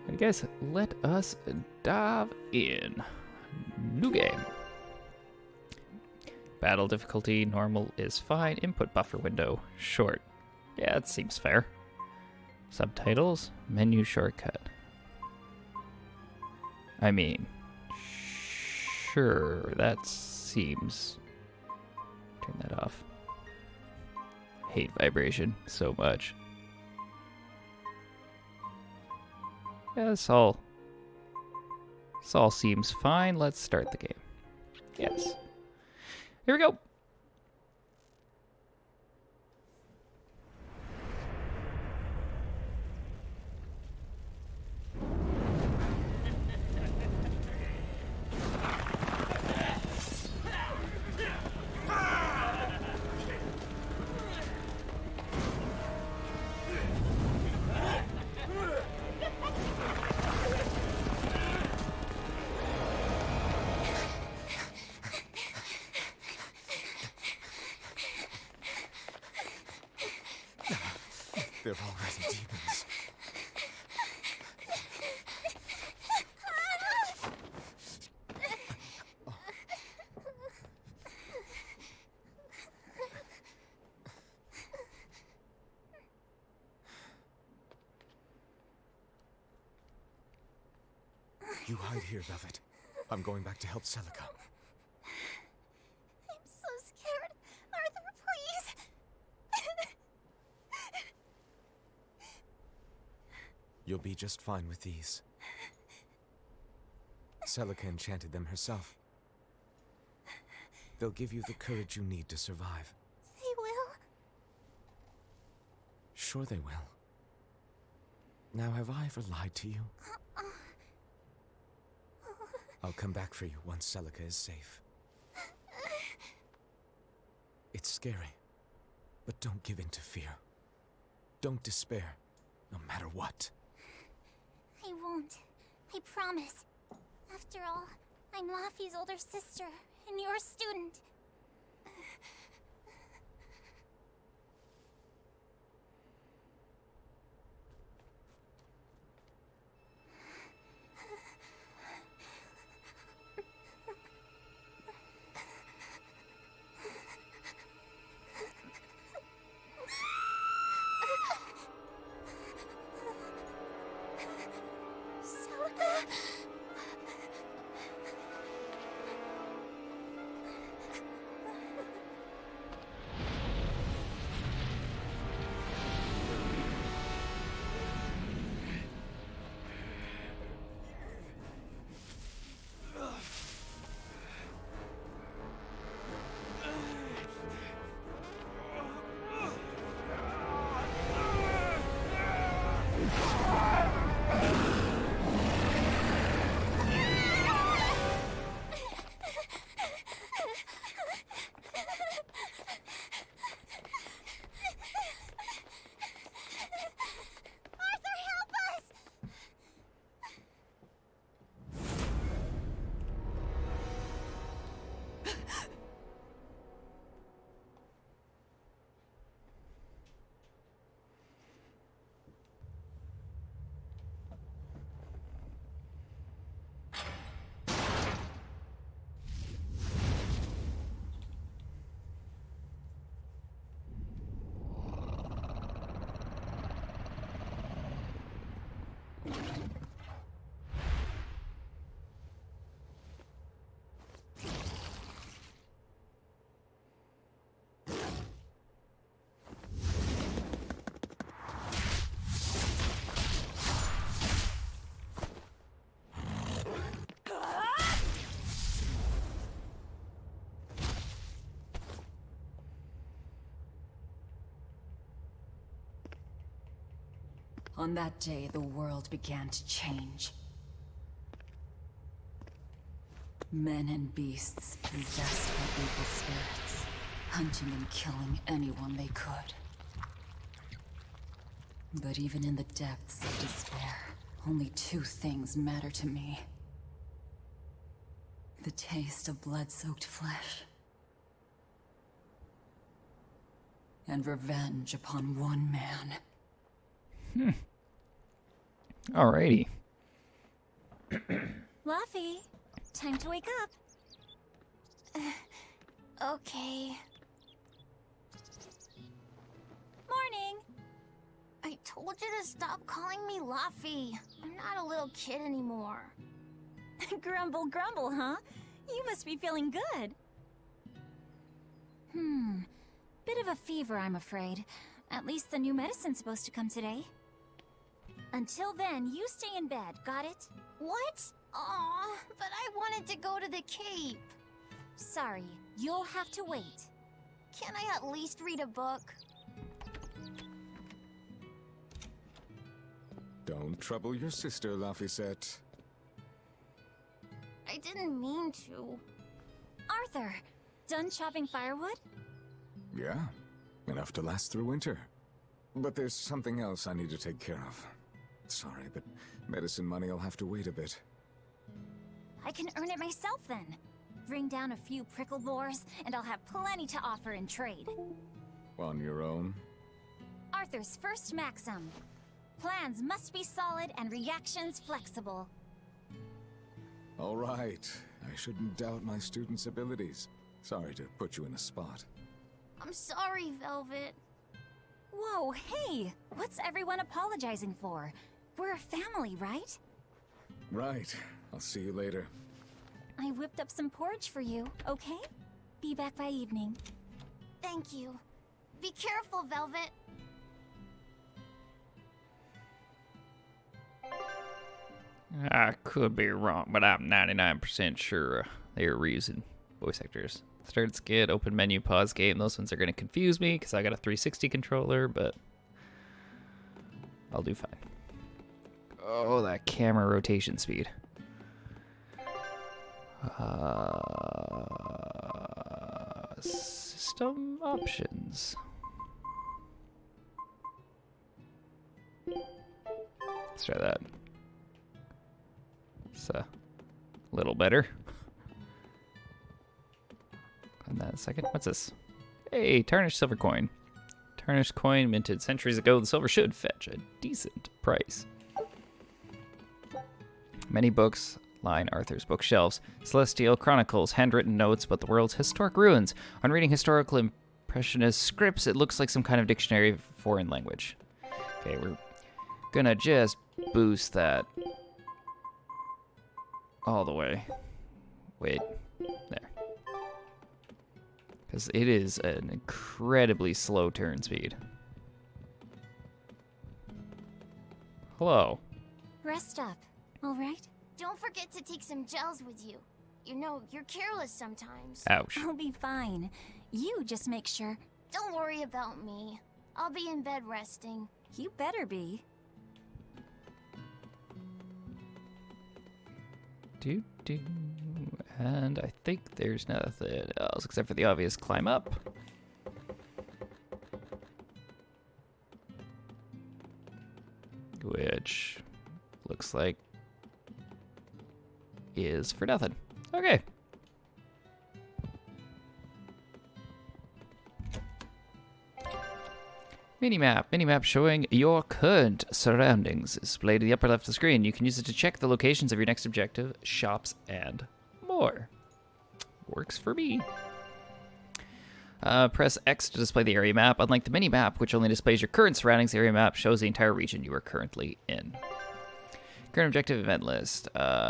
I guess let us dive in. New game. Battle difficulty, normal is fine. Input buffer window, short. Yeah, that seems fair. Subtitles, menu shortcut. I mean, sure, that seems... Turn that off. Hate vibration so much. Yeah, this all seems fine. Let's start the game. Yes. Here we go. They're already demons. You hide here, Velvet. I'm going back to help Celica. I'm so scared. Arthur, please. You'll be just fine with these. Celica enchanted them herself. They'll give you the courage you need to survive. They will. Sure they will. Now, have I ever lied to you? I'll come back for you once Celica is safe. It's scary, but don't give in to fear. Don't despair, no matter what. I won't. I promise. After all, I'm Laffy's older sister, and your student. On that day, the world began to change. Men and beasts possessed by evil spirits, hunting and killing anyone they could. But even in the depths of despair, only two things matter to me. The taste of blood-soaked flesh, and revenge upon one man. Alrighty. Luffy, time to wake up. Okay. Morning. I told you to stop calling me Luffy. I'm not a little kid anymore. Grumble, grumble, huh? You must be feeling good. Bit of a fever, I'm afraid. At least the new medicine's supposed to come today. Until then, you stay in bed, got it? What? Aw, but I wanted to go to the Cape. Sorry, you'll have to wait. Can I at least read a book? Don't trouble your sister, Laphicet. I didn't mean to. Arthur, done chopping firewood? Yeah, enough to last through winter. But there's something else I need to take care of. Sorry, but medicine money will have to wait a bit. I can earn it myself then. Bring down a few prickle boars, and I'll have plenty to offer in trade. On your own? Arthur's first maxim. Plans must be solid and reactions flexible. All right. I shouldn't doubt my student's abilities. Sorry to put you in a spot. I'm sorry, Velvet. Whoa, hey! What's everyone apologizing for? We're a family, right? Right. I'll see you later. I whipped up some porridge for you, okay? Be back by evening. Thank you. Be careful, Velvet. I could be wrong, but I'm 99% sure they were reusing voice actors. Start skit, open menu, pause game. Those ones are going to confuse me because I got a 360 controller, but I'll do fine. Oh, that camera rotation speed. System options. Let's try that. It's a little better. On that second. What's this? Hey, tarnished silver coin. Tarnished coin minted centuries ago. The silver should fetch a decent price. Many books line Arthur's bookshelves. Celestial chronicles, handwritten notes about the world's historic ruins. On reading historical impressionist scripts, it looks like some kind of dictionary of foreign language. Okay, we're gonna just boost that all the way. Wait, there. Because it is an incredibly slow turn speed. Hello. Rest up, all right? Don't forget to take some gels with you. You know, you're careless sometimes. Ouch. I'll be fine. You just make sure. Don't worry about me. I'll be in bed resting. You better be. Do. And I think there's nothing else except for the obvious climb up. Which looks like is for nothing. Okay. Minimap showing your current surroundings. Displayed in the upper left of the screen. You can use it to check the locations of your next objective, shops, and more. Works for me. Press X to display the area map. Unlike the mini-map, which only displays your current surroundings, the area map shows the entire region you are currently in. Current objective event list.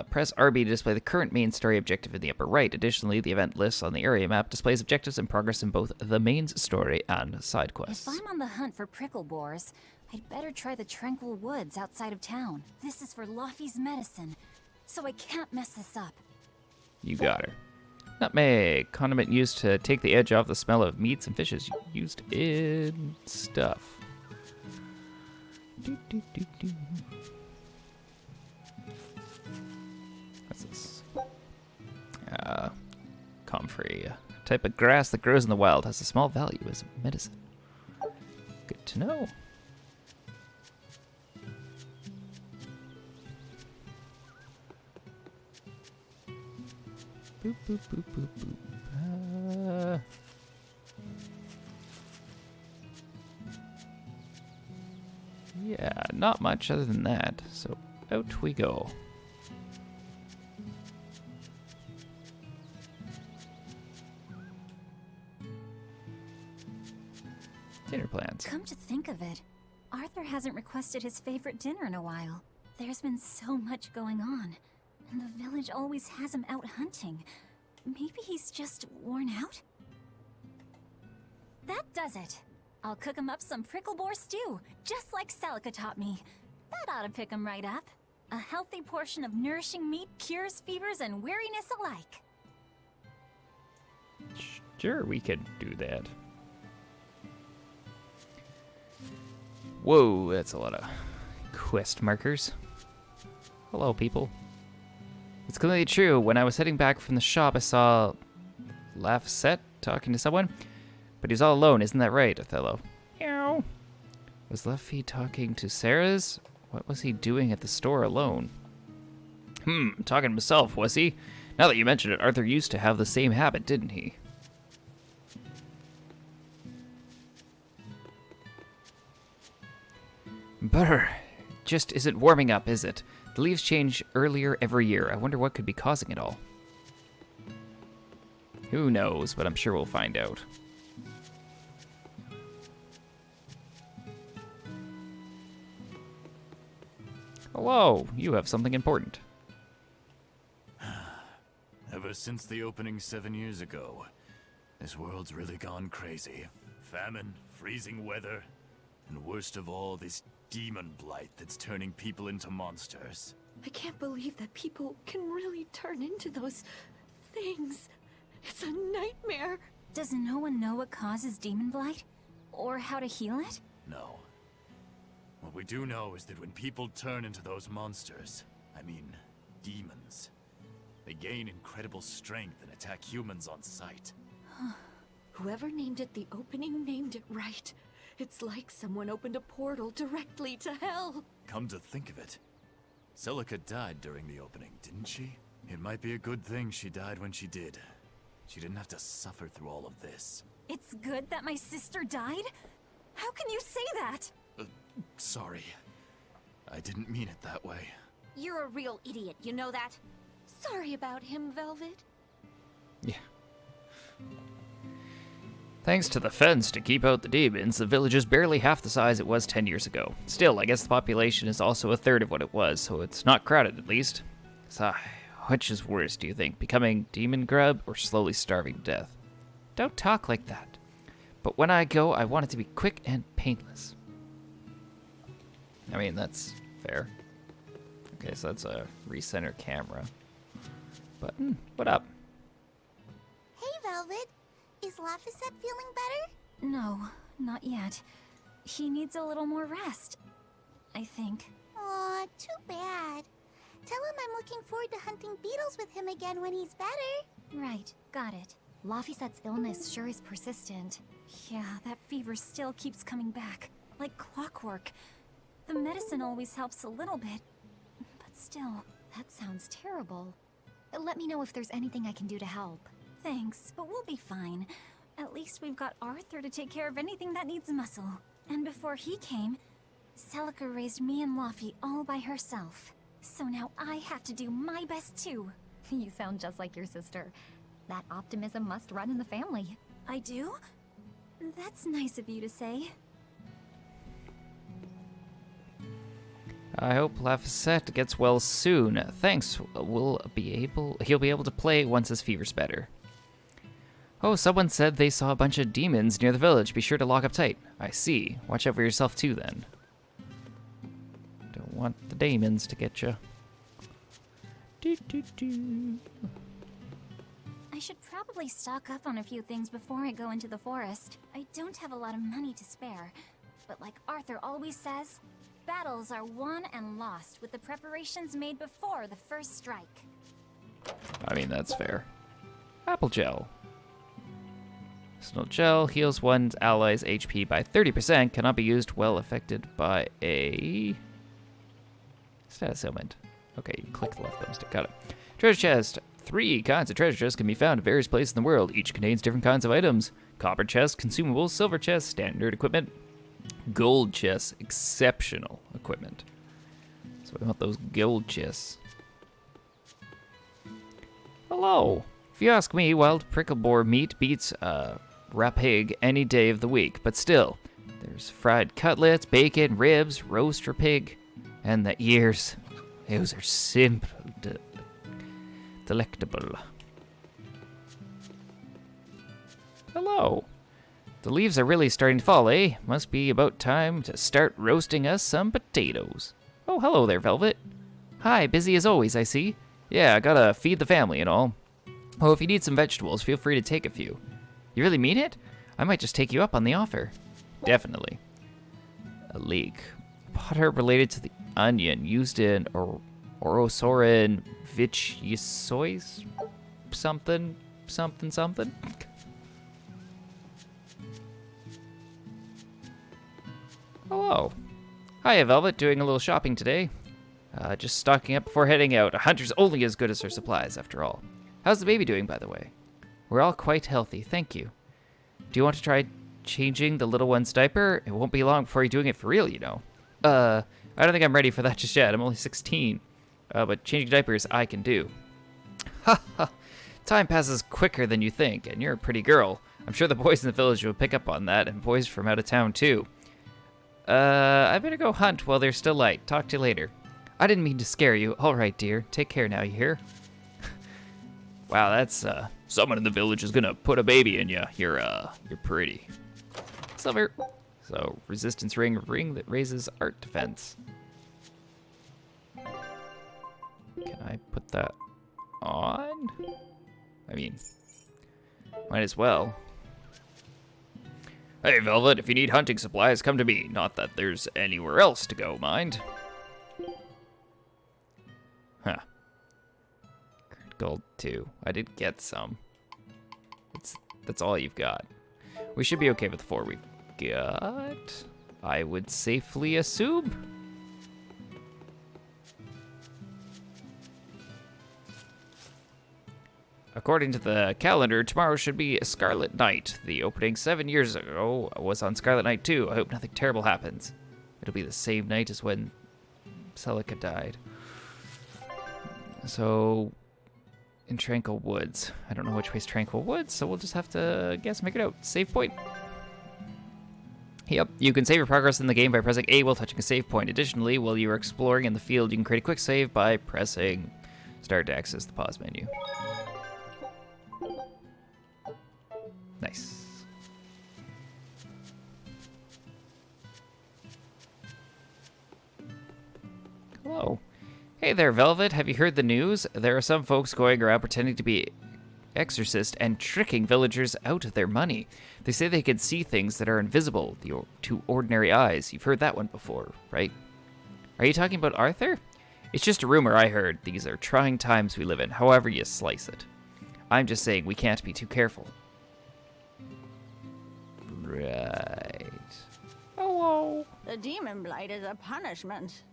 Press RB to display the current main story objective in the upper right. Additionally, the event list on the area map displays objectives in progress in both the main story and side quests. If I'm on the hunt for prickle boars, I'd better try the tranquil woods outside of town. This is for Luffy's medicine, so I can't mess this up. You got her. Nutmeg, condiment used to take the edge off the smell of meats and fishes used in stuff. What's this? Comfrey. A type of grass that grows in the wild has a small value as medicine. Good to know. Boop, boop, boop, boop, boop. Yeah, not much other than that. So out we go. Dinner plans. Come to think of it, Arthur hasn't requested his favorite dinner in a while. There's been so much going on, and the village always has him out hunting. Maybe he's just worn out? That does it. I'll cook him up some prickle boar stew, just like Celica taught me. That ought to pick him right up. A healthy portion of nourishing meat cures fevers and weariness alike. Sure, we could do that. Whoa, that's a lot of quest markers. Hello, people. It's completely true. When I was heading back from the shop, I saw Lafayette talking to someone. But he's all alone, isn't that right, Othello? Meow. Was Luffy talking to Sarah's? What was he doing at the store alone? Talking to himself, was he? Now that you mention it, Arthur used to have the same habit, didn't he? Brr, just isn't warming up, is it? The leaves change earlier every year. I wonder what could be causing it all. Who knows, but I'm sure we'll find out. Hello, you have something important. Ever since the opening 7 years ago, this world's really gone crazy. Famine, freezing weather, and worst of all, this demon blight that's turning people into monsters. I can't believe that people can really turn into those things. It's a nightmare. Does no one know what causes demon blight? Or how to heal it? No. What we do know is that when people turn into those monsters, I mean, demons, they gain incredible strength and attack humans on sight. Whoever named it the opening named it right. It's like someone opened a portal directly to hell. Come to think of it, Celica died during the opening, didn't she? It might be a good thing she died when she did. She didn't have to suffer through all of this. It's good that my sister died? How can you say that? Sorry. I didn't mean it that way. You're a real idiot, you know that? Sorry about him, Velvet. Yeah. Thanks to the fence to keep out the demons, the village is barely half the size it was 10 years ago. Still, I guess the population is also a third of what it was, so it's not crowded at least. So, which is worse, do you think? Becoming demon grub or slowly starving to death? Don't talk like that. But when I go, I want it to be quick and painless. I mean, that's fair. Okay, so that's a recenter camera. Button, what up? Hey, Velvet. Is Lafayette feeling better? No, not yet. He needs a little more rest, I think. Aw, too bad. Tell him I'm looking forward to hunting beetles with him again when he's better. Right, got it. Lafayette's illness sure is persistent. Yeah, that fever still keeps coming back, like clockwork. The medicine always helps a little bit, but still. That sounds terrible. Let me know if there's anything I can do to help. Thanks, but we'll be fine. At least we've got Arthur to take care of anything that needs muscle. And before he came, Celica raised me and Laffy all by herself. So now I have to do my best too. You sound just like your sister. That optimism must run in the family. I do? That's nice of you to say. I hope Lafayette gets well soon. Thanks. He'll be able to play once his fever's better. Oh, someone said they saw a bunch of demons near the village. Be sure to lock up tight. I see. Watch out for yourself too, then. Don't want the demons to get you. I should probably stock up on a few things before I go into the forest. I don't have a lot of money to spare, but like Arthur always says, battles are won and lost with the preparations made before the first strike. I mean, that's fair. Apple gel. Medicinal gel heals one's allies' HP by 30%. Cannot be used well affected by a status ailment. Okay, you click the left thumbstick. Got it. Treasure chest. 3 kinds of treasure chests can be found in various places in the world. Each contains different kinds of items. Copper chest, consumables, silver chest, standard equipment, gold chests, exceptional equipment. So we want those gold chests. Hello. If you ask me, wild prickle boar meat beats raw pig any day of the week. But still, There's fried cutlets, bacon, ribs, roast or pig, and the ears. Those are simple, delectable. Hello. The leaves are really starting to fall, eh? Must be about time to start roasting us some potatoes. Oh, hello there, Velvet. Hi, busy as always, I see. Yeah, I gotta feed the family and all. Oh, if you need some vegetables, feel free to take a few. You really mean it? I might just take you up on the offer. Definitely. A leek. Pot herb related to the onion, used in Orosorin Vichyisois? Something. Hello. Hiya, Velvet. Doing a little shopping today. Just stocking up before heading out. A hunter's only as good as her supplies, after all. How's the baby doing, by the way? We're all quite healthy, thank you. Do you want to try changing the little one's diaper? It won't be long before you're doing it for real, you know. I don't think I'm ready for that just yet. I'm only 16. But changing diapers, I can do. Ha ha. Time passes quicker than you think, and you're a pretty girl. I'm sure the boys in the village will pick up on that, and boys from out of town, too. I better go hunt while there's still light. Talk to you later. I didn't mean to scare you. All right, dear. Take care now, you hear? Wow, that's, someone in the village is gonna put a baby in you. You're pretty. Silver. So, resistance ring that raises art defense. Can I put that on? I mean, might as well. Hey, Velvet, if you need hunting supplies, come to me. Not that there's anywhere else to go, mind. Huh. Gold 2. I did get some. That's all you've got. We should be okay with the 4 we've got. I would safely assume. According to the calendar, tomorrow should be a Scarlet Night. The opening 7 years ago was on Scarlet Night too. I hope nothing terrible happens. It'll be the same night as when Celica died. So, in Tranquil Woods. I don't know which way's Tranquil Woods, so we'll just have to guess, make it out. Save point. Yep, you can save your progress in the game by pressing A while touching a save point. Additionally, while you are exploring in the field, you can create a quick save by pressing start to access the pause menu. Nice. Hello. Hey there, Velvet. Have you heard the news? There are some folks going around pretending to be exorcists and tricking villagers out of their money. They say they can see things that are invisible to ordinary eyes. You've heard that one before, right? Are you talking about Arthur? It's just a rumor I heard. These are trying times we live in, however you slice it. I'm just saying we can't be too careful. Right. Hello. The demon blight is a punishment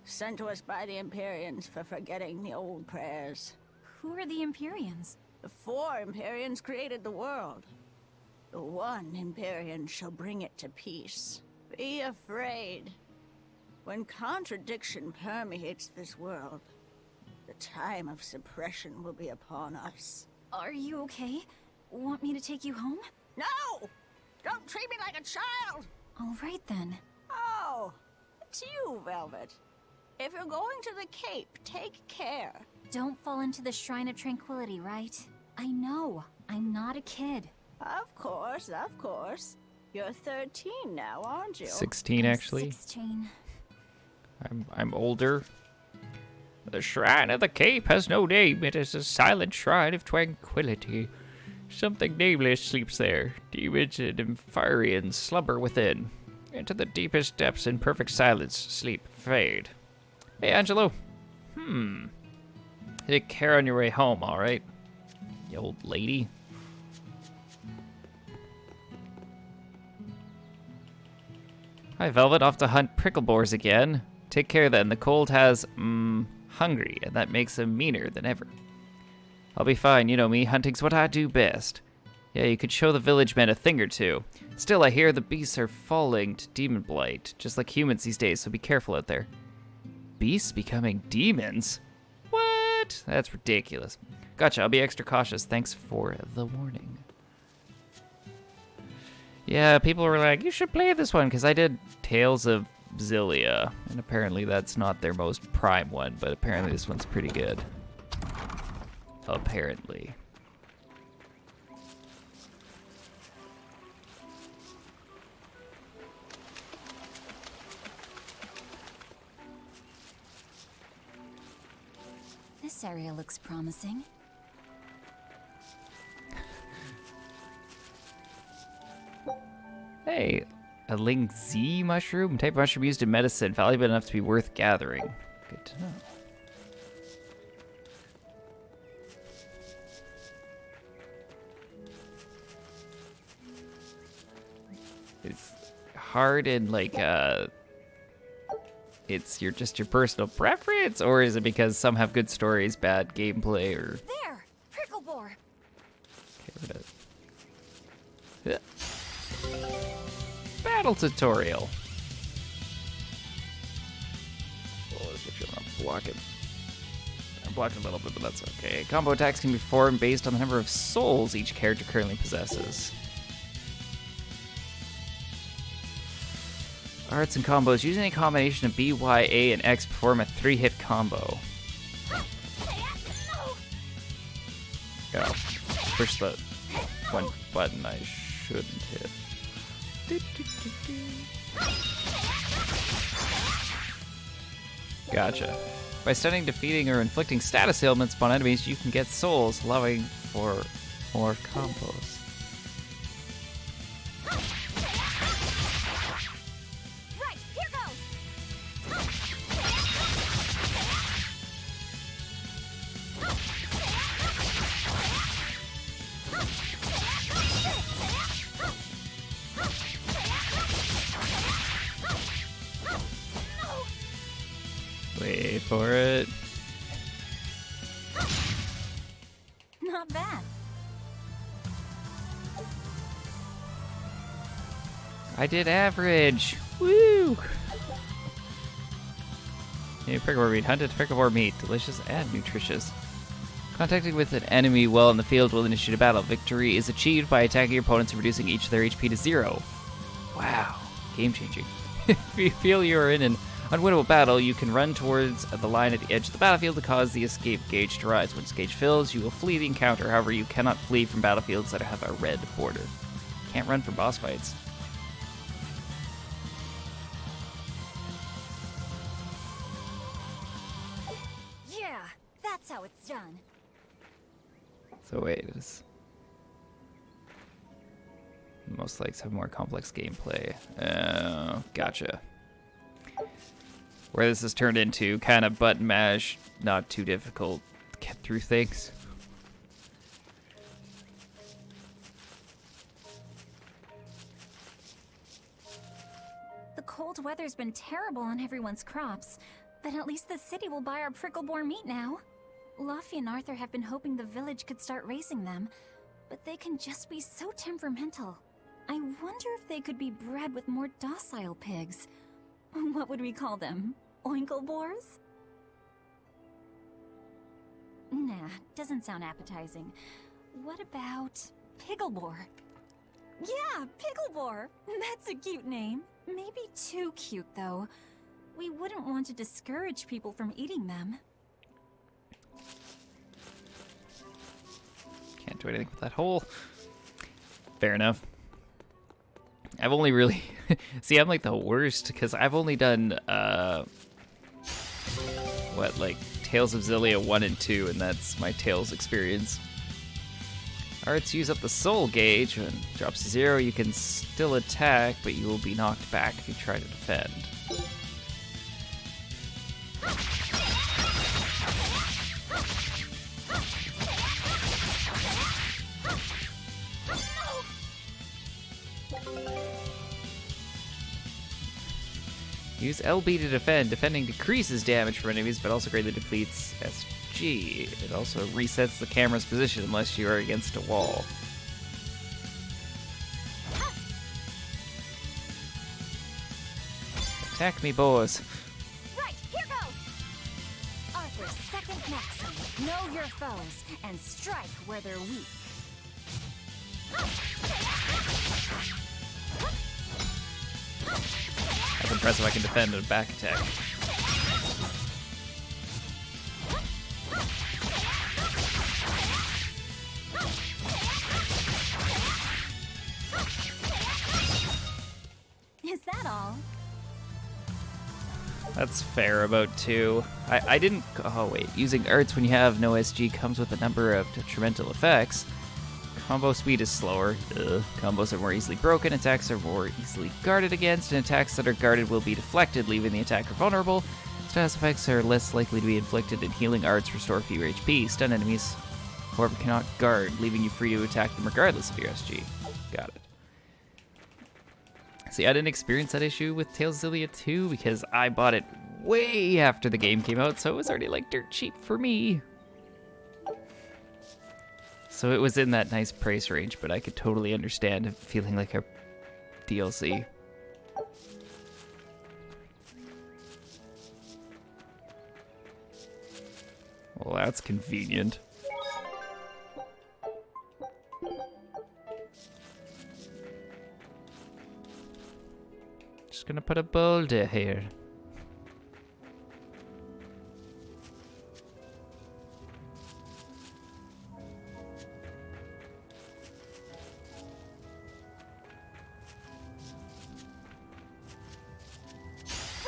sent to us by the Empyreans for forgetting the old prayers. Who are the Empyreans? The 4 Empyreans created the world. The 1 Empyrean shall bring it to peace. Be afraid. When contradiction permeates this world, the time of suppression will be upon us. Are you okay? Want me to take you home? No! Don't treat me like a child! All right, then. Oh, it's you, Velvet. If you're going to the Cape, take care. Don't fall into the Shrine of Tranquility, right? I know. I'm not a kid. Of course, of course. You're 13 now, aren't you? 16, actually. 16. I'm older. The Shrine of the Cape has no name. It is a silent shrine of tranquility. Something nameless sleeps there. Demons and Empyreans slumber within. Into the deepest depths in perfect silence, sleep fade. Hey, Angelo. Take care on your way home, alright? You old lady. Hi, Velvet. Off to hunt prickle boars again. Take care then. The cold has, hungry, and that makes him meaner than ever. I'll be fine, you know me. Hunting's what I do best. Yeah, you could show the village men a thing or two. Still, I hear the beasts are falling to demon blight, just like humans these days, so be careful out there. Beasts becoming demons? What? That's ridiculous. Gotcha, I'll be extra cautious. Thanks for the warning. Yeah, people were like, you should play this one, because I did Tales of Berseria, and apparently that's not their most prime one, but apparently this one's pretty good. Apparently. This area looks promising. Hey, a Ling Z mushroom? Type of mushroom used in medicine, valuable enough to be worth gathering. Good to know. It's hard and like it's just your personal preference, or is it because some have good stories, bad gameplay, or There! Prickle boar! okay, battle tutorial. Oh, this looks like I'm blocking. I'm blocking a little bit, but that's okay. Combo attacks can be performed based on the number of souls each character currently possesses. Arts and combos. Using a combination of B, Y, A, and X, perform a 3-hit combo. Go. Push the one button I shouldn't hit. Gotcha. By stunning, defeating, or inflicting status ailments upon enemies, you can get souls, allowing for more combos. Right, here goes! Wait for it. Not bad. I did average. Woo! Hey, Prickleboar meat. Hunted Prickleboar meat. Delicious and nutritious. Contacting with an enemy while in the field will initiate a battle. Victory is achieved by attacking your opponents and reducing each of their HP to 0. Wow. Game changing. If you feel you are in an unwinnable battle, you can run towards the line at the edge of the battlefield to cause the escape gauge to rise. Once gauge fills, you will flee the encounter. However, you cannot flee from battlefields that have a red border. Can't run from boss fights. Yeah, that's how it's done. So wait, most likes have more complex gameplay. Gotcha. Where this has turned into kind of button mash, not too difficult to get through things. The cold weather's been terrible on everyone's crops, but at least the city will buy our prickleborn meat now. Luffy and Arthur have been hoping the village could start raising them, but they can just be so temperamental. I wonder if they could be bred with more docile pigs. What would we call them? Oinkleboars? Nah, doesn't sound appetizing. What about Picklebor? Yeah, Picklebor! That's a cute name. Maybe too cute, though. We wouldn't want to discourage people from eating them. Can't do anything with that hole. Fair enough. I've only really... See, I'm like the worst, because I've only done, Tales of Berseria 1 and 2, and that's my Tales experience. Arts use up the soul gauge. When it drops to 0, you can still attack, but you will be knocked back if you try to defend. Use LB to defend. Defending decreases damage from enemies, but also greatly depletes SG. It also resets the camera's position unless you are against a wall. Attack me, boys. Right, here goes! Arthur's second maxim. Know your foes, and strike where they're weak. That's impressive. I can defend a back attack. Is that all? That's fair about 2. I didn't... Oh, wait. Using arts when you have no SG comes with a number of detrimental effects. Combo speed is slower. Combos are more easily broken. Attacks are more easily guarded against. And attacks that are guarded will be deflected, leaving the attacker vulnerable. Status effects are less likely to be inflicted, and healing arts restore fewer HP. Stun enemies, however, cannot guard, leaving you free to attack them regardless of your SG. Got it. See, I didn't experience that issue with Tales of Xillia 2 because I bought it way after the game came out, so it was already like dirt cheap for me. So it was in that nice price range, but I could totally understand it feeling like a DLC. Well, that's convenient. Just gonna put a boulder here.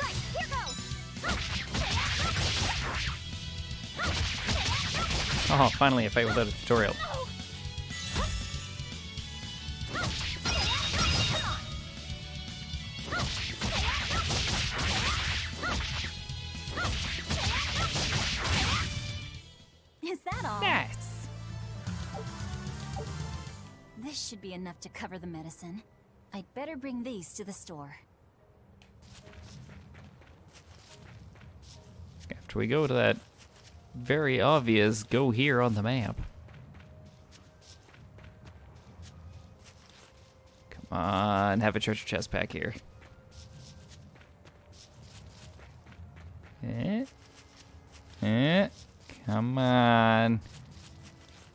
Right, here goes! Oh, finally a fight without a tutorial. Is that all? Nice. This should be enough to cover the medicine. I'd better bring these to the store. After we go to that very obvious go here on the map. Come on, have a treasure chest back here. Come on.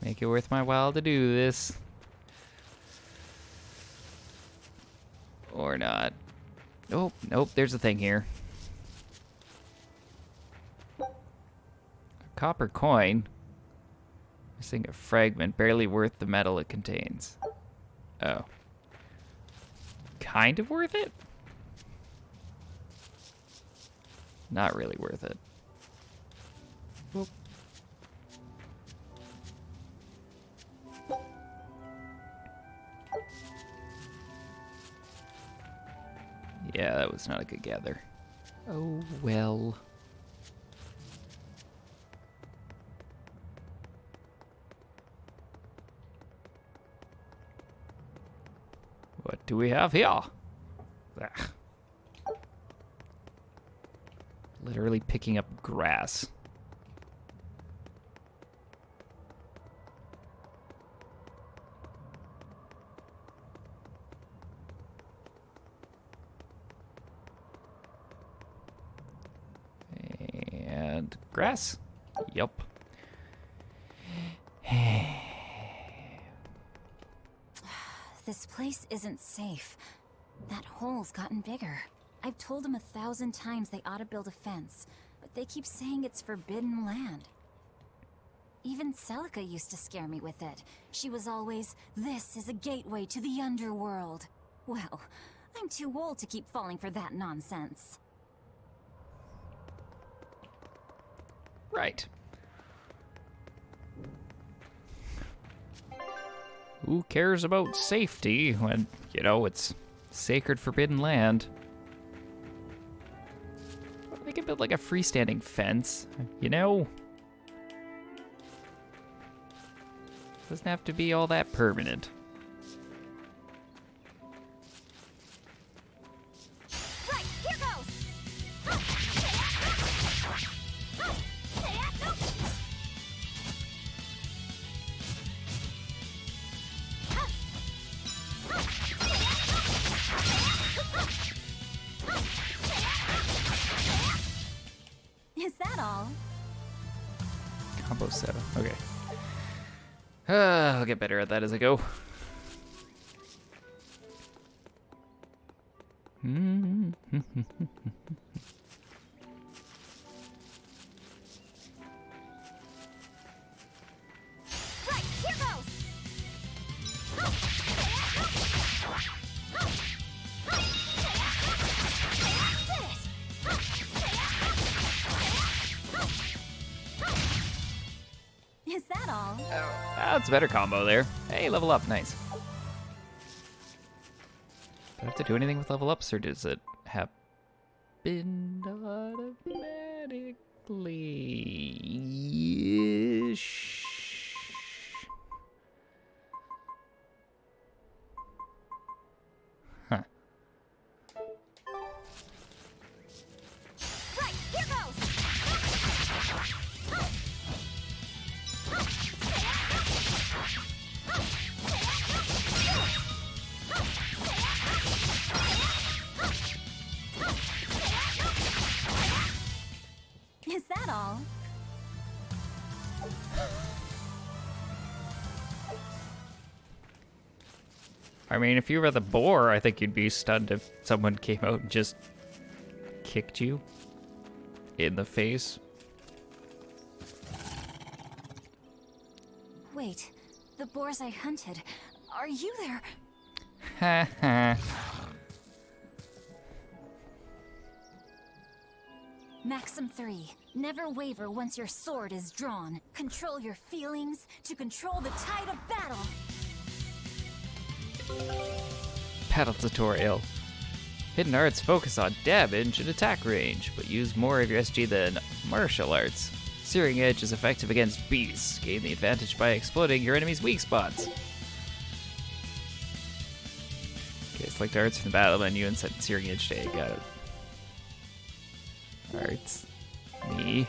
Make it worth my while to do this. Or not. Oh, nope, there's a thing here. A copper coin. Missing a fragment, barely worth the metal it contains. Oh. Kind of worth it? Not really worth it. Whoop. Yeah, that was not a good gather. Oh, well. What do we have here? Ah. Literally picking up grass. And grass? Yup. This place isn't safe. That hole's gotten bigger. I've told them 1,000 times they ought to build a fence, but they keep saying it's forbidden land. Even Celica used to scare me with it. She was always, "This is a gateway to the underworld." Well, I'm too old to keep falling for that nonsense. Right. Who cares about safety when, you know, it's sacred forbidden land? They can build like a freestanding fence, you know? Doesn't have to be all that permanent. Right, here goes! Is that all? Combo 7. Okay. I'll get better at that as I go. Right, here goes! Is that all? That's a better combo there. Hey, level up, nice. Do I have to do anything with level ups, or does it happen automatically? Huh. Right, here goes! Is that all? I mean, if you were the boar, I think you'd be stunned if someone came out and just kicked you in the face. Wait, the boars I hunted. Are you there? Ha ha. Maxim 3. Never waver once your sword is drawn. Control your feelings to control the tide of battle. Battle tutorial. Hidden arts focus on damage and attack range, but use more of your SG than martial arts. Searing Edge is effective against beasts. Gain the advantage by exploding your enemy's weak spots. Okay, select arts from the battle menu and set Searing Edge to A. Got it. Arts. Me.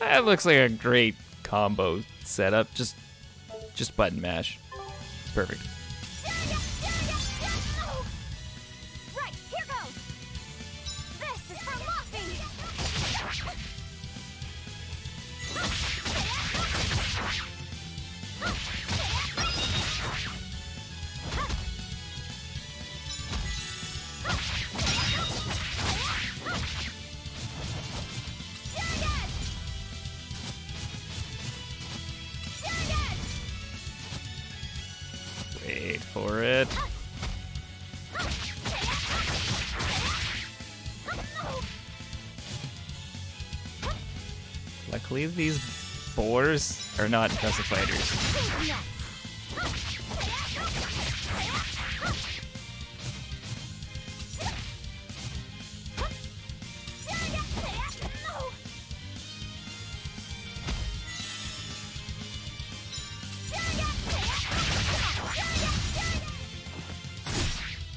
That looks like a great combo setup. Just button mash. Perfect. Right, here goes! This is for Luffy! Wait for it. Luckily, these boars are not impressive fighters.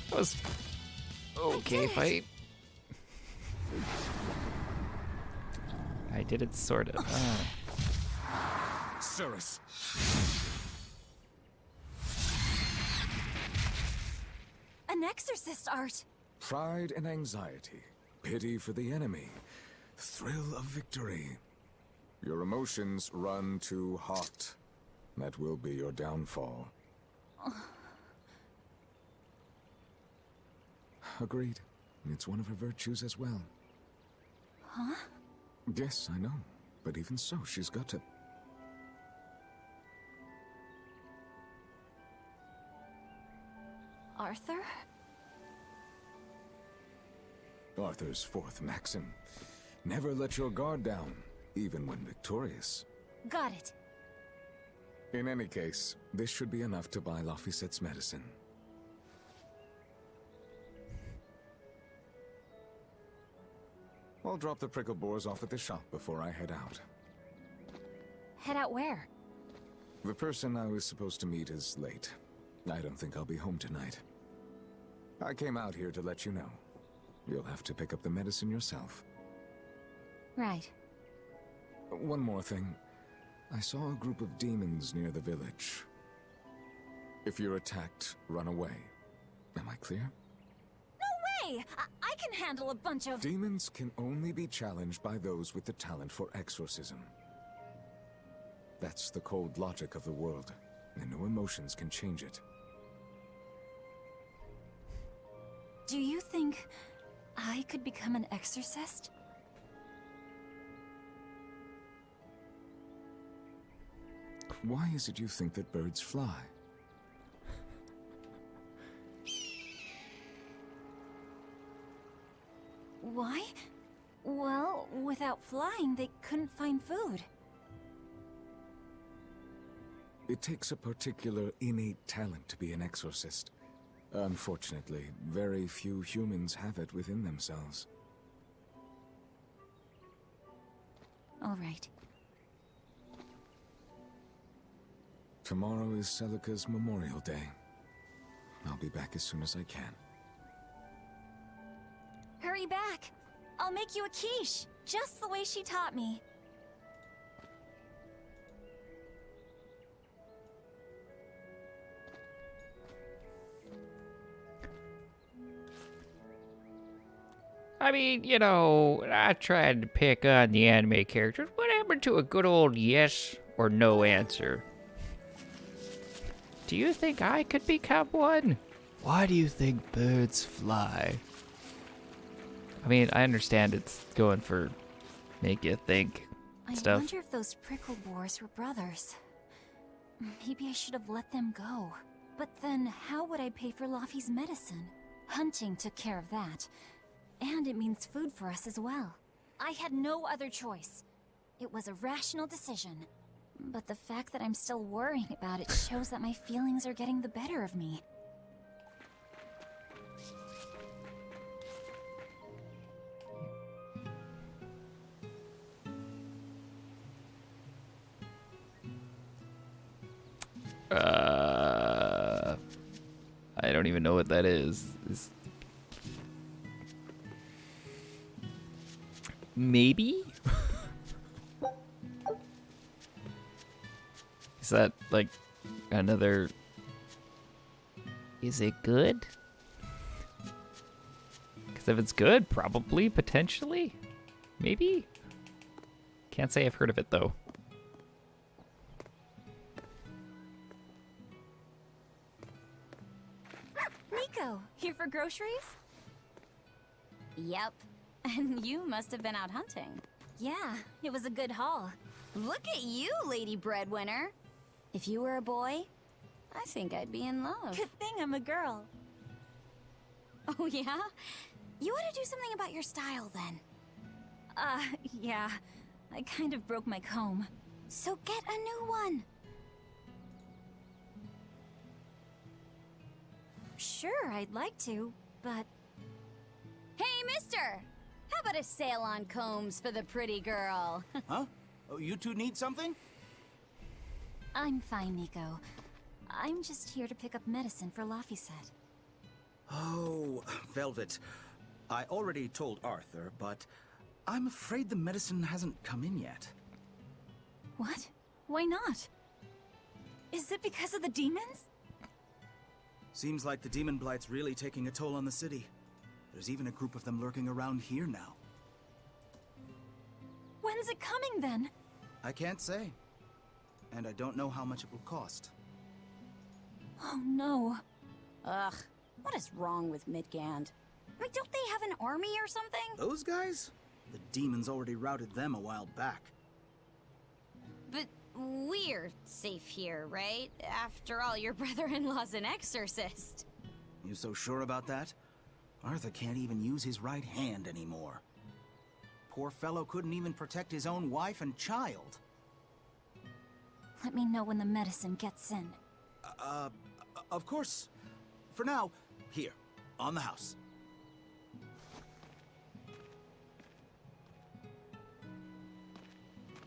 That was okay fight. I did it sort of. Cirrus. An exorcist art! Pride and anxiety. Pity for the enemy. Thrill of victory. Your emotions run too hot. That will be your downfall. Agreed. It's one of her virtues as well. Huh? Yes, I know. But even so, she's got to... Arthur? Arthur's fourth maxim. Never let your guard down, even when victorious. Got it. In any case, this should be enough to buy Laphicette's medicine. I'll drop the prickle boars off at the shop before I head out. Head out where? The person I was supposed to meet is late. I don't think I'll be home tonight. I came out here to let you know. You'll have to pick up the medicine yourself. Right. One more thing. I saw a group of demons near the village. If you're attacked, run away. Am I clear? No way! I can handle a bunch of... Demons can only be challenged by those with the talent for exorcism. That's the cold logic of the world, and no emotions can change it. Do you think I could become an exorcist? Why is it you think that birds fly? Why? Well, without flying, they couldn't find food. It takes a particular innate talent to be an exorcist. Unfortunately, very few humans have it within themselves. All right. Tomorrow is Celica's Memorial Day. I'll be back as soon as I can. Hurry back! I'll make you a quiche, just the way she taught me. I mean, you know, I tried to pick on the anime characters. What happened to a good old yes or no answer? Do you think I could become one? Why do you think birds fly? I mean, I understand it's going for make you think I stuff. wonder if those prickle boars were brothers. Maybe I should have let them go. But then, how would I pay for Laffy's medicine? Hunting took care of that. And it means food for us as well. I had no other choice. It was a rational decision. But the fact that I'm still worrying about it shows that my feelings are getting the better of me. I don't even know what that is. Maybe? Is that like another... Is it good? Because if it's good, probably, potentially, maybe? Can't say I've heard of it though. Nico, here for groceries? Yep. And you must have been out hunting. Yeah, it was a good haul. Look at you, Lady Breadwinner. If you were a boy, I think I'd be in love. Good thing I'm a girl. Oh, yeah? You ought to do something about your style, then. Yeah. I kind of broke my comb. So get a new one. Sure, I'd like to, but... Hey, mister! How about a sale on combs for the pretty girl? Huh? Oh, you two need something? I'm fine, Nico. I'm just here to pick up medicine for Laffy said. Oh, Velvet. I already told Arthur, but I'm afraid the medicine hasn't come in yet. What? Why not? Is it because of the demons? Seems like the demon blight's really taking a toll on the city. There's even a group of them lurking around here now. When's it coming, then? I can't say. And I don't know how much it will cost. Oh, no. Ugh, what is wrong with Midgand? I mean, don't they have an army or something? Those guys? The demons already routed them a while back. But we're safe here, right? After all, your brother-in-law's an exorcist. You so sure about that? Arthur can't even use his right hand anymore. Poor fellow couldn't even protect his own wife and child. Let me know when the medicine gets in. Of course. For now, here, on the house.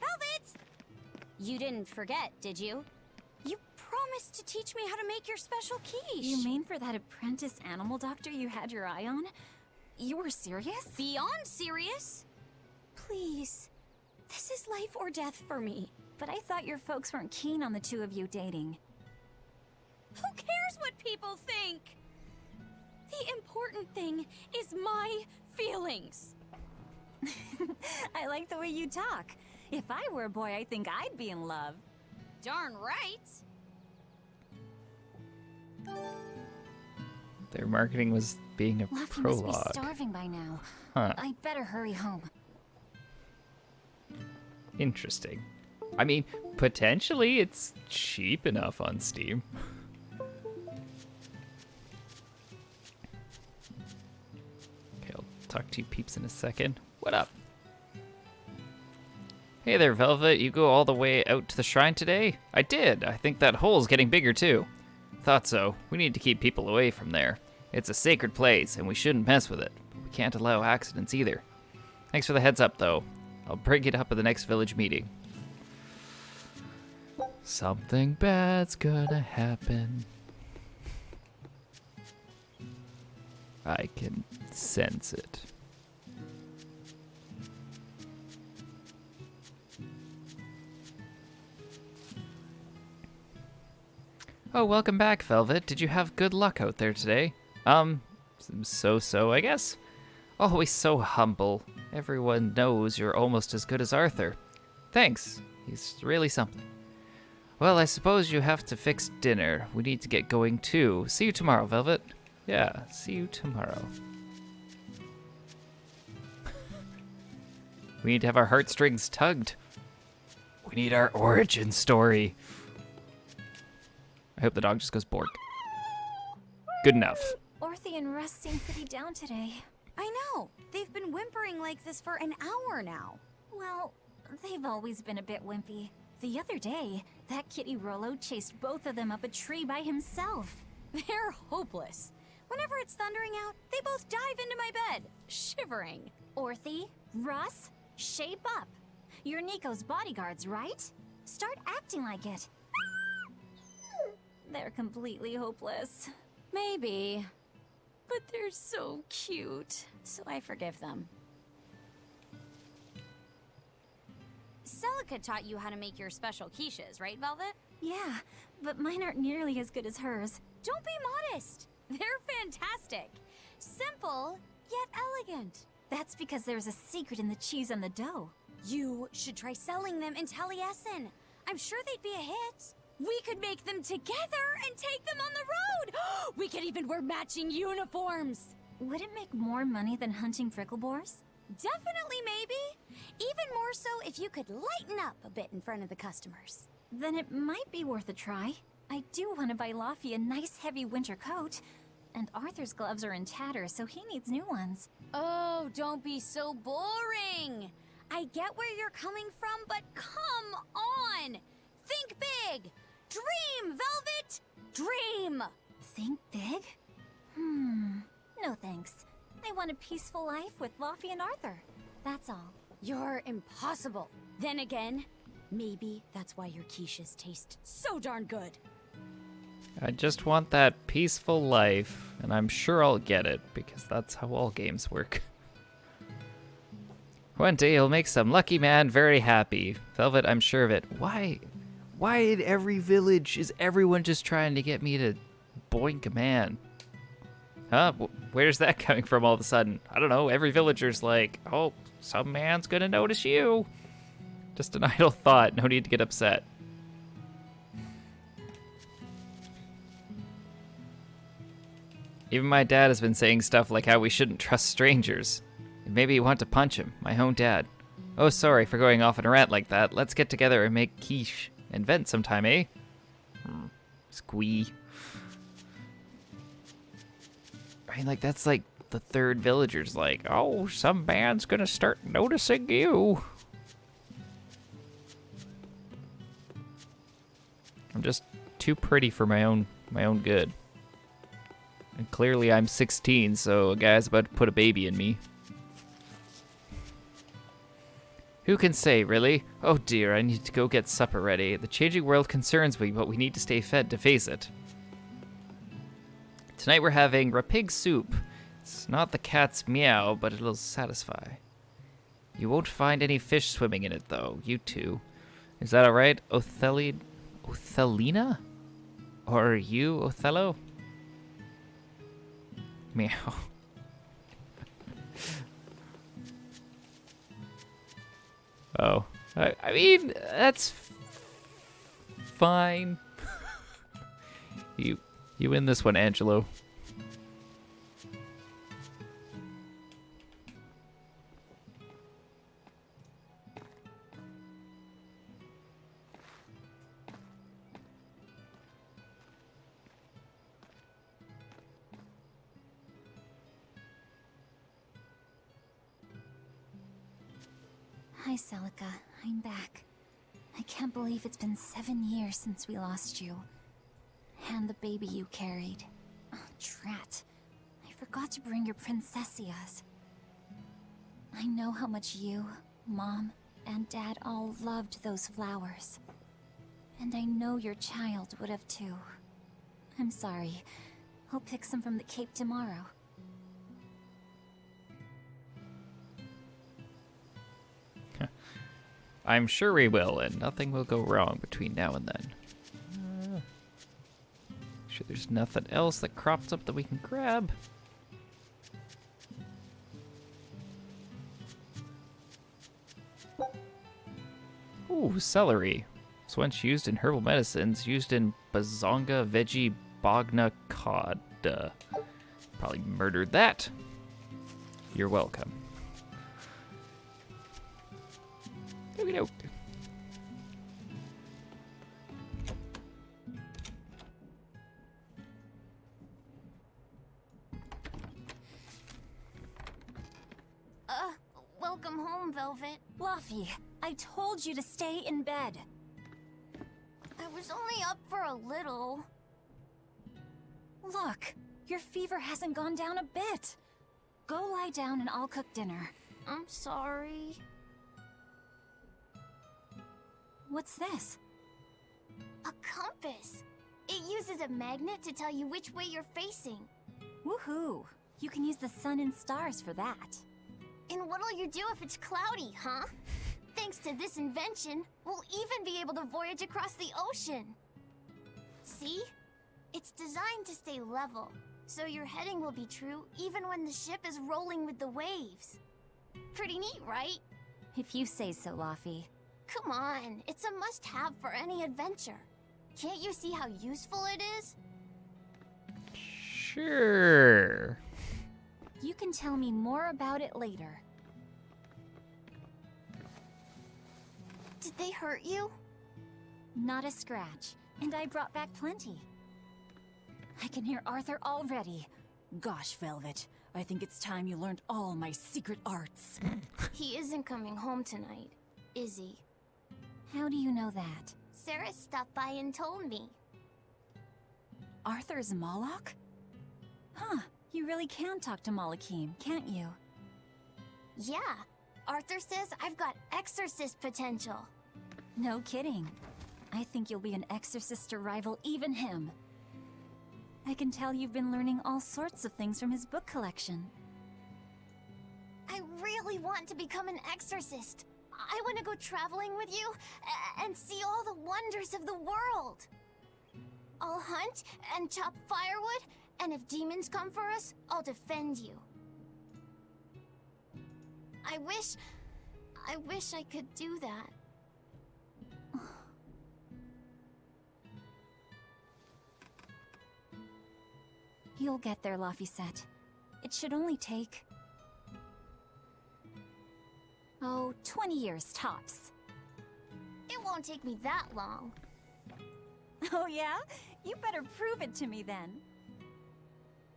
Velvet! You didn't forget, did you? You promised to teach me how to make your special quiche. You mean for that apprentice animal doctor you had your eye on? You were serious? Beyond serious? Please. This is life or death for me. But I thought your folks weren't keen on the two of you dating. Who cares what people think? The important thing is my feelings. I like the way you talk. If I were a boy, I think I'd be in love. darn right. Their marketing was being a Luffy prologue. must be starving by now. Huh. I better hurry home. Interesting. I mean, potentially it's cheap enough on Steam. Okay, I'll talk to you peeps in a second. What up? Hey there, Velvet. You go all the way out to the shrine today? I did. I think that hole's getting bigger, too. Thought so. We need to keep people away from there. It's a sacred place, and we shouldn't mess with it. We can't allow accidents either. Thanks for the heads up, though. I'll bring it up at the next village meeting. Something bad's gonna happen. I can sense it. Oh, welcome back, Velvet. Did you have good luck out there today? So, I guess. Always so humble. Everyone knows you're almost as good as Arthur. Thanks. He's really something. Well, I suppose you have to fix dinner. We need to get going too. See you tomorrow, Velvet. Yeah, see you tomorrow. We need to have our heartstrings tugged. We need our origin story. I hope the dog just goes bork. Good enough. Orthy and Russ seem pretty down today. I know. They've been whimpering like this for an hour now. Well, they've always been a bit wimpy. The other day, that kitty Rollo chased both of them up a tree by himself. They're hopeless. Whenever it's thundering out, they both dive into my bed, shivering. Orthy, Russ, shape up. You're Nico's bodyguards, right? Start acting like it. They're completely hopeless. Maybe. But they're so cute, so I forgive them. Celica taught you how to make your special quiches, right, Velvet? Yeah, but mine aren't nearly as good as hers. Don't be modest. They're fantastic. Simple, yet elegant. That's because there's a secret in the cheese and the dough. You should try selling them in Taliesin. I'm sure they'd be a hit. We could make them together and take them on the road. We could even wear matching uniforms. Would it make more money than hunting fricklebores? Definitely, maybe. Even more so if you could lighten up a bit in front of the customers. Then it might be worth a try. I do want to buy Laffy a nice heavy winter coat. And Arthur's gloves are in tatters, so he needs new ones. Oh, don't be so boring. I get where you're coming from, but come on. Think big. Dream, Velvet. Dream. Think big? No thanks. I want a peaceful life with Laffy and Arthur. That's all. You're impossible. Then again, maybe that's why your quiches taste so darn good. I just want that peaceful life, and I'm sure I'll get it, because that's how all games work. One day you'll make some lucky man very happy. Velvet, I'm sure of it. Why in every village is everyone just trying to get me to boink a man? Huh? Where's that coming from all of a sudden? I don't know. Every villager's like, oh, some man's gonna notice you. Just an idle thought. No need to get upset. Even my dad has been saying stuff like how we shouldn't trust strangers. And maybe you want to punch him, my own dad. Oh, sorry for going off on a rant like that. Let's get together and make quiche and vent sometime, eh? Squee. I mean, like, that's like the third villager's like, oh, some man's gonna start noticing you. I'm just too pretty for my own good. And clearly I'm 16, so a guy's about to put a baby in me. Who can say, really? Oh dear, I need to go get supper ready. The changing world concerns me, but we need to stay fed to face it. Tonight we're having rapig soup. It's not the cat's meow, but it'll satisfy. You won't find any fish swimming in it, though. You two. Is that alright, Othelina? Or are you, Othello? Meow. Oh. I mean, that's fine. You win this one, Angelo. Hi, Celica. I'm back. I can't believe it's been 7 years since we lost you. And the baby you carried. Oh, drat. I forgot to bring your princessias. I know how much you, Mom, and Dad all loved those flowers. And I know your child would have too. I'm sorry. I'll pick some from the Cape tomorrow. I'm sure we will, and nothing will go wrong between now and then. Sure there's nothing else that crops up that we can grab. Ooh, celery. It's once used in herbal medicines, used in Bazonga Veggie Bogna Cod. Probably murdered that. You're welcome. Okey-doke. Welcome home, Velvet. Fluffy, I told you to stay in bed. I was only up for a little. Look, your fever hasn't gone down a bit. Go lie down and I'll cook dinner. I'm sorry. What's this? A compass. It uses a magnet to tell you which way you're facing. Woohoo! You can use the sun and stars for that. And what'll you do if it's cloudy, huh? Thanks to this invention, we'll even be able to voyage across the ocean. See? It's designed to stay level, so your heading will be true even when the ship is rolling with the waves. Pretty neat, right? If you say so, Laffy. Come on, it's a must-have for any adventure. Can't you see how useful it is? Sure. You can tell me more about it later. Did they hurt you? Not a scratch, and I brought back plenty. I can hear Arthur already. Gosh, Velvet, I think it's time you learned all my secret arts. He isn't coming home tonight, is he? How do you know that? Sarah stopped by and told me. Arthur's Moloch? Huh, you really can talk to Malakim, can't you? Yeah, Arthur says I've got exorcist potential. No kidding. I think you'll be an exorcist to rival even him. I can tell you've been learning all sorts of things from his book collection. I really want to become an exorcist. I want to go traveling with you and see all the wonders of the world. I'll hunt and chop firewood, and if demons come for us, I'll defend you. I wish I could do that. You'll get there, Laphicet. It should only take... 20 years tops. It won't take me that long. Oh yeah? You better prove it to me then.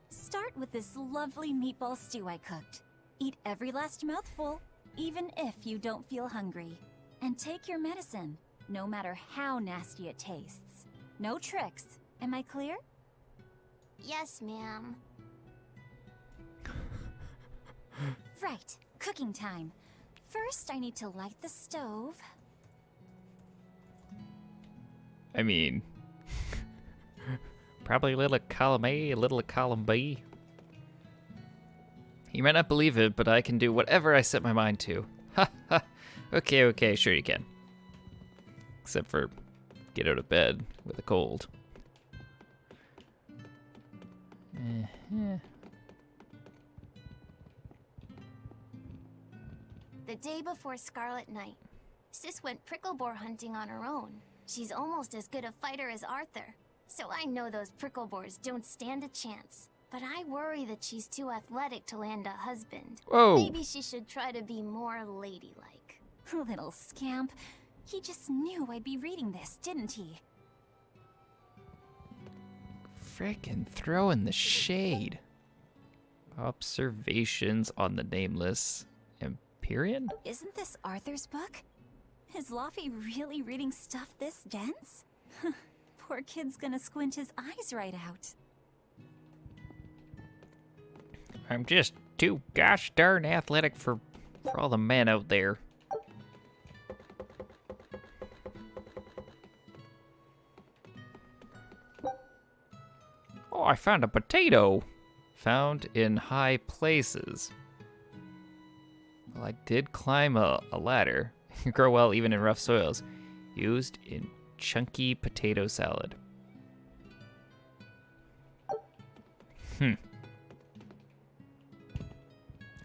Start with this lovely meatball stew I cooked. Eat every last mouthful, even if you don't feel hungry. And take your medicine, no matter how nasty it tastes. No tricks. Am I clear? Yes, ma'am. Right, cooking time. First, I need to light the stove. I mean, probably a little column A, a little column B. You might not believe it, but I can do whatever I set my mind to. Ha ha. Okay, sure you can. Except for get out of bed with a cold. The day before Scarlet Night, Sis went prickle boar hunting on her own. She's almost as good a fighter as Arthur, so I know those pricklebores don't stand a chance. But I worry that she's too athletic to land a husband. Whoa. Maybe she should try to be more ladylike. Little scamp. He just knew I'd be reading this, didn't he? Frickin' throwing the shade. Observations on the nameless Empyrean? Isn't this Arthur's book? Is Laufey really reading stuff this dense? Poor kid's gonna squint his eyes right out. I'm just too gosh darn athletic for all the men out there. Oh, I found a potato. Found in high places. Well, I did climb a ladder. Grow well even in rough soils. Used in chunky potato salad.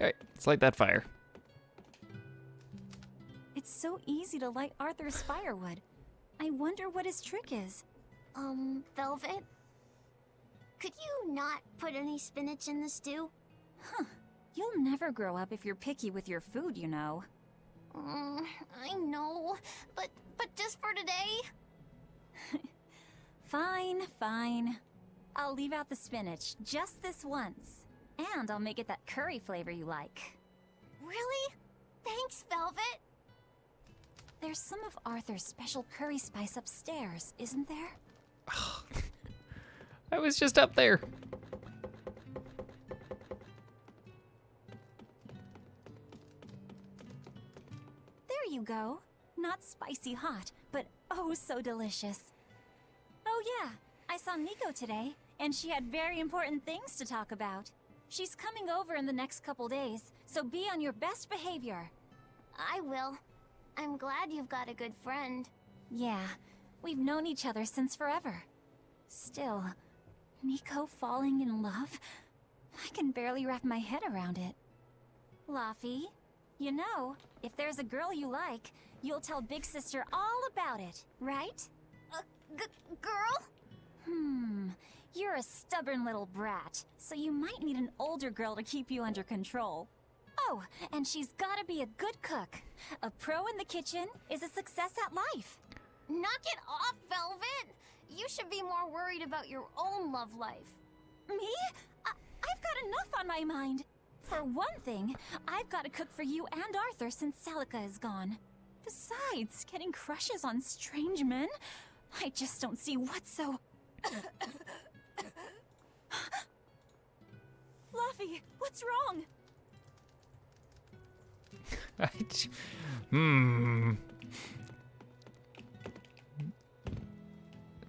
Alright, let's light that fire. It's so easy to light Arthur's firewood. I wonder what his trick is. Velvet? Could you not put any spinach in the stew? Huh. You'll never grow up if you're picky with your food, you know. I know, but just for today? Fine. I'll leave out the spinach just this once. And I'll make it that curry flavor you like. Really? Thanks, Velvet. There's some of Arthur's special curry spice upstairs, isn't there? I was just up there. There you go. Not spicy hot, but oh so delicious. Oh yeah, I saw Nico today, and she had very important things to talk about. She's coming over in the next couple days, so be on your best behavior. I will. I'm glad you've got a good friend. Yeah, we've known each other since forever. Still, Nico falling in love? I can barely wrap my head around it. Laufey, you know, if there's a girl you like, you'll tell Big Sister all about it, right? Girl? You're a stubborn little brat, so you might need an older girl to keep you under control. Oh, and she's gotta be a good cook. A pro in the kitchen is a success at life. Knock it off, Velvet! You should be more worried about your own love life. Me? I've got enough on my mind. For one thing, I've got to cook for you and Arthur since Celica is gone. Besides, getting crushes on strange men? I just don't see what's so... Laufey, what's wrong?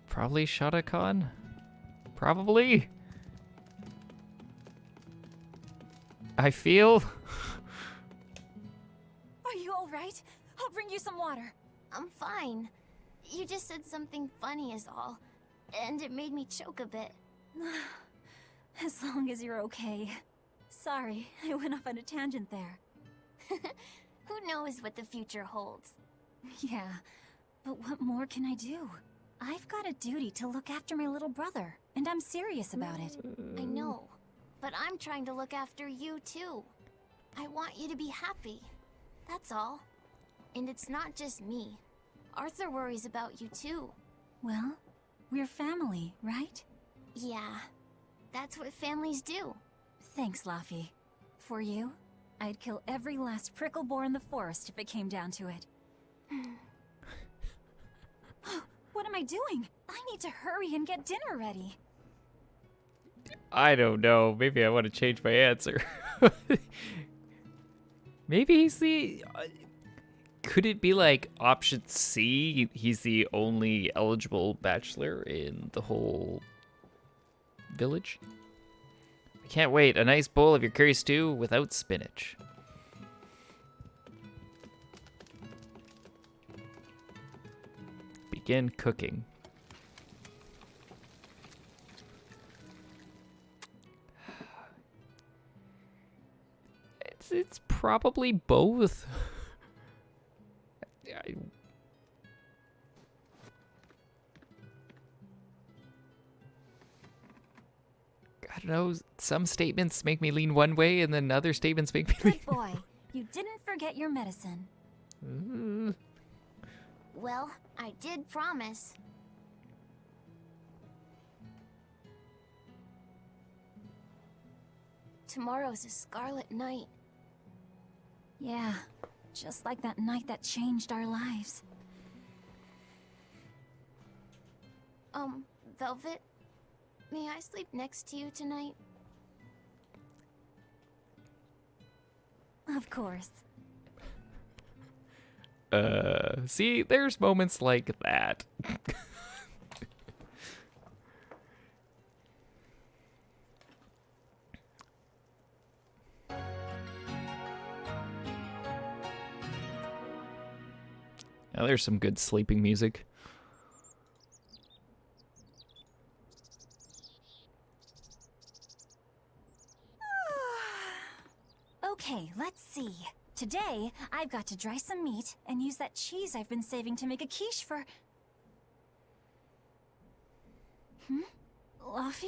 Probably Shadowcon? Probably? I feel... Are you alright? I'll bring you some water. I'm fine. You just said something funny is all, and it made me choke a bit. As long as you're okay. Sorry, I went off on a tangent there. Who knows what the future holds? Yeah, but what more can I do? I've got a duty to look after my little brother, and I'm serious about it. I know, but I'm trying to look after you too. I want you to be happy. That's all. And it's not just me. Arthur worries about you too. Well, we're family, right? Yeah, that's what families do. Thanks, Laufey. For you, I'd kill every last pricklebore in the forest if it came down to it. What am I doing? I need to hurry and get dinner ready. I don't know. Maybe I want to change my answer. Maybe he's the... could it be like option C? He's the only eligible bachelor in the whole village? I can't wait. A nice bowl of your curry stew without spinach. Begin cooking. It's probably both. don't know, some statements make me lean one way and then other statements make me lean... Good boy. You didn't forget your medicine. Well, I did promise. Tomorrow's a scarlet night. Yeah, just like that night that changed our lives. Velvet, may I sleep next to you tonight? Of course. See, there's moments like that. Now there's some good sleeping music. Okay, let's see. Today, I've got to dry some meat and use that cheese I've been saving to make a quiche for... Luffy?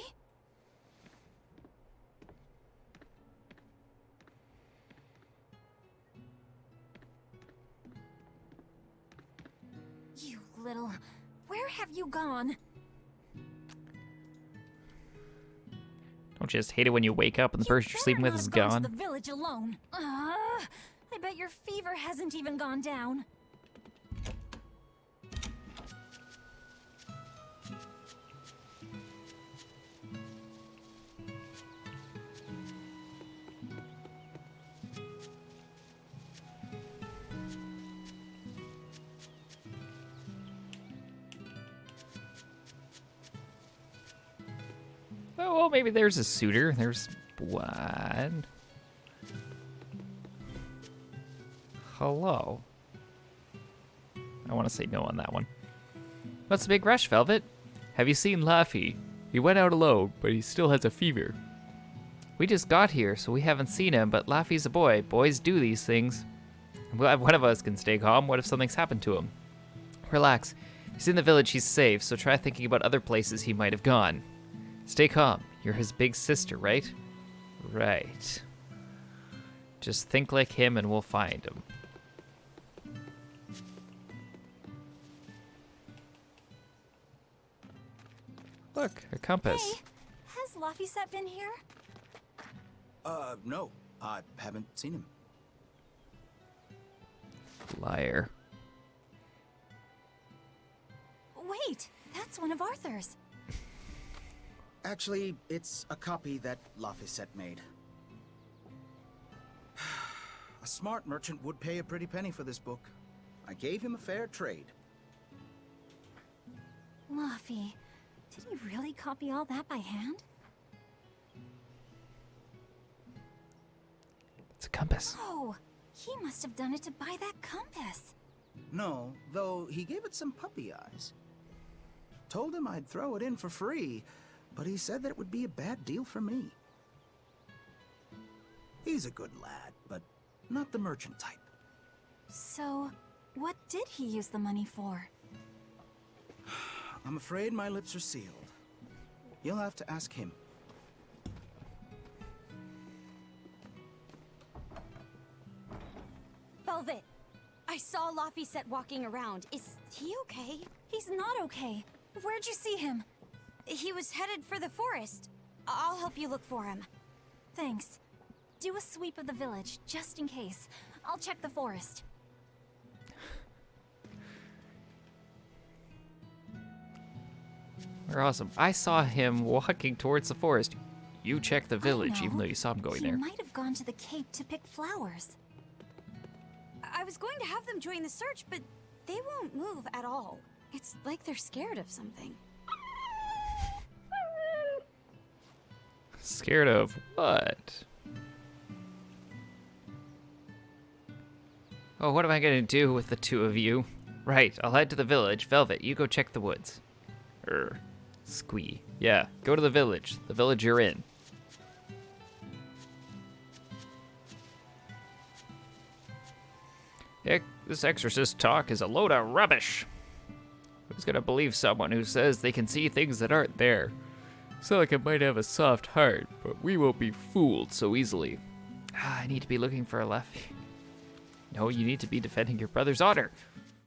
You little... Where have you gone? Don't you just hate it when you wake up and the person you're sleeping with is gone? To the village alone. I bet your fever hasn't even gone down. Oh, well, maybe there's a suitor. There's one. Hello. I want to say no on that one. What's the big rush, Velvet? Have you seen Laffy? He went out alone, but he still has a fever. We just got here, so we haven't seen him, but Laffy's a boy. Boys do these things. I'm glad one of us can stay calm. What if something's happened to him? Relax. He's in the village, he's safe, so try thinking about other places he might have gone. Stay calm. You're his big sister, right? Right. Just think like him and we'll find him. Look, a compass. Hey, has Laffy been here? No. I haven't seen him. Liar. Wait, that's one of Arthur's. Actually, it's a copy that Laphicet made. A smart merchant would pay a pretty penny for this book. I gave him a fair trade. Laffy, did he really copy all that by hand? It's a compass. Oh, he must have done it to buy that compass. No, though he gave it some puppy eyes. Told him I'd throw it in for free, but he said that it would be a bad deal for me. He's a good lad, but not the merchant type. So, what did he use the money for? I'm afraid my lips are sealed. You'll have to ask him. Velvet, I saw Laphicet walking around. Is he okay? He's not okay. Where'd you see him? He was headed for the forest. I'll help you look for him. Thanks. Do a sweep of the village, just in case. I'll check the forest. We're awesome. I saw him walking towards the forest. You check the village, even though you saw him going there. He might have gone to the cape to pick flowers. I was going to have them join the search, but they won't move at all. It's like they're scared of something. Scared of what? Oh, what am I gonna do with the two of you? Right, I'll head to the village. Velvet, you go check the woods. Squee. Yeah, go to the village. The village you're in. Heck, this exorcist talk is a load of rubbish. Who's gonna believe someone who says they can see things that aren't there? Celica might have a soft heart, but we won't be fooled so easily. I need to be looking for a Laffy. No, you need to be defending your brother's honor.